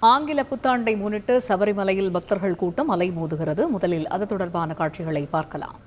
ஆங்கில புத்தாண்டை முன்னிட்டு சபரிமலையில் பக்தர்கள் கூட்டம் அலைமோதுகிறது. முதலில் அது தொடர்பான காட்சிகளை பார்க்கலாம்.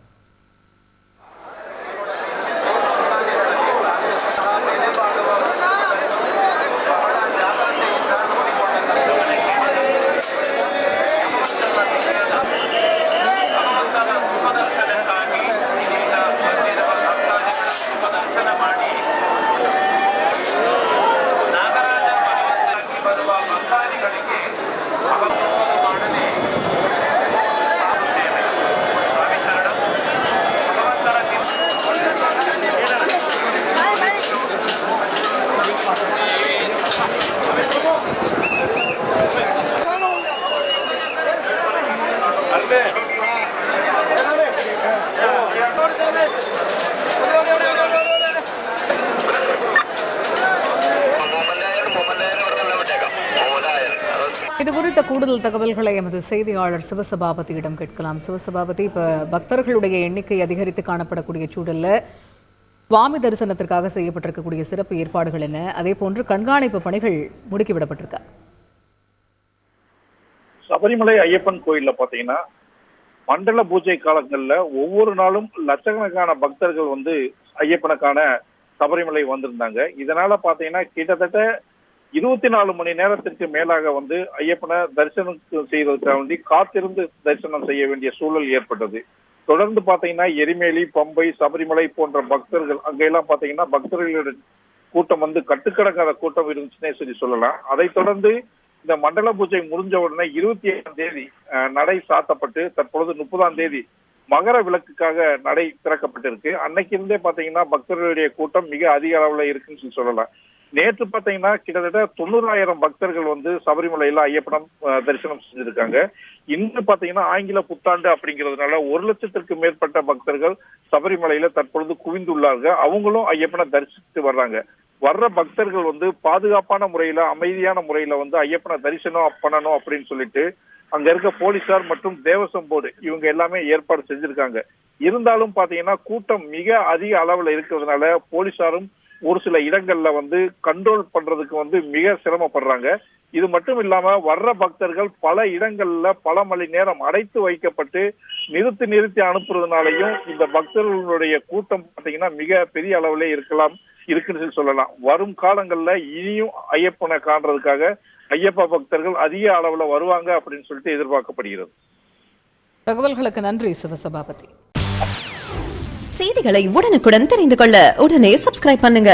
இதுகுறித்த கூடுதல் தகவல்களை எமது செய்தியாளர் சிவசபாபதியிடம் கேட்கலாம். சிவசபாபதி, இப்ப பக்தர்களுடைய எண்ணிக்கை அதிகரித்து காணப்படக்கூடிய சூழல்ல சுவாமி தரிசனத்திற்காக செய்யப்பட்டிருக்கக்கூடிய சிறப்பு ஏற்பாடுகள் என்ன? அதே போன்று கண்காணிப்பு பணிகள் முடுக்கிவிடப்பட்டிருக்க? சபரிமலை ஐயப்பன் கோயில்ல பாத்தீங்கன்னா மண்டல பூஜை காலங்கள்ல ஒவ்வொரு நாளும் லட்சக்கணக்கான பக்தர்கள் ஐயப்பனுக்கான சபரிமலை வந்திருந்தாங்க. இதனால பாத்தீங்கன்னா கிட்டத்தட்ட 24 மணி நேரத்திற்கு மேலாக ஐயப்பனை தரிசனம் செய்வதற்காக வேண்டி காத்திருந்து தரிசனம் செய்ய வேண்டிய சூழல் ஏற்பட்டது. தொடர்ந்து பாத்தீங்கன்னா எரிமேலி, பம்பை, சபரிமலை போன்ற பக்தர்கள் அங்கெல்லாம் பாத்தீங்கன்னா பக்தர்களோட கூட்டம் கட்டுக்கடங்காத கூட்டம் இருந்துச்சுன்னே சொல்லலாம். அதை தொடர்ந்து இந்த மண்டல பூஜை முடிஞ்ச உடனே 27ஆம் தேதி நடை சாத்தப்பட்டு தற்பொழுது 30ஆம் தேதி மகர விளக்குக்காக நடை திறக்கப்பட்டிருக்கு. அன்னைக்கு இருந்தே பாத்தீங்கன்னா பக்தர்களுடைய கூட்டம் மிக அதிக அளவுல இருக்குன்னு சொல்லலாம். நேற்று பாத்தீங்கன்னா கிட்டத்தட்ட 90,000 பக்தர்கள் சபரிமலையில ஐயப்பனம் தரிசனம் செஞ்சிருக்காங்க. இன்று பாத்தீங்கன்னா ஆங்கில புத்தாண்டு அப்படிங்கிறதுனால 1 லட்சத்திற்கு மேற்பட்ட பக்தர்கள் சபரிமலையில தற்பொழுது குவிந்துள்ளார்கள். அவங்களும் ஐயப்பனை தரிசித்து வர்றாங்க. வர்ற பக்தர்கள் பாதுகாப்பான முறையில, அமைதியான முறையில ஐயப்பனை தரிசனம் பண்ணணும் அப்படின்னு சொல்லிட்டு அங்க இருக்க போலீசார் மற்றும் தேவசம் போர்டு இவங்க எல்லாமே ஏற்பாடு செஞ்சிருக்காங்க. இருந்தாலும் பாத்தீங்கன்னா கூட்டம் மிக அதிக அளவுல இருக்கிறதுனால போலீசாரும் ஒரு சில இடங்கள்ல கண்ட்ரோல் பண்றதுக்கு மிக சிரமப்படுறாங்க. இது மட்டும் இல்லாம வர்ற பக்தர்கள் பல இடங்கள்ல பல மணி நேரம் அடைத்து வைக்கப்பட்டு நிறுத்தி அனுப்புறதுனாலையும் இந்த பக்தர்களுடைய கூட்டம் பாத்தீங்கன்னா மிக பெரிய அளவுல இருக்குன்னு சொல்லலாம். வரும் காலங்கள்ல இனியும் ஐயப்பனை காண்றதுக்காக ஐயப்ப பக்தர்கள் அதிக அளவுல வருவாங்க அப்படின்னு சொல்லிட்டு எதிர்பார்க்கப்படுகிறது. தகவல்களுக்கு நன்றி சிவசபாபதி. செய்திகளை உடனுக்குடன் தெரிந்து கொள்ள உடனே சப்ஸ்கிரைப் பண்ணுங்க.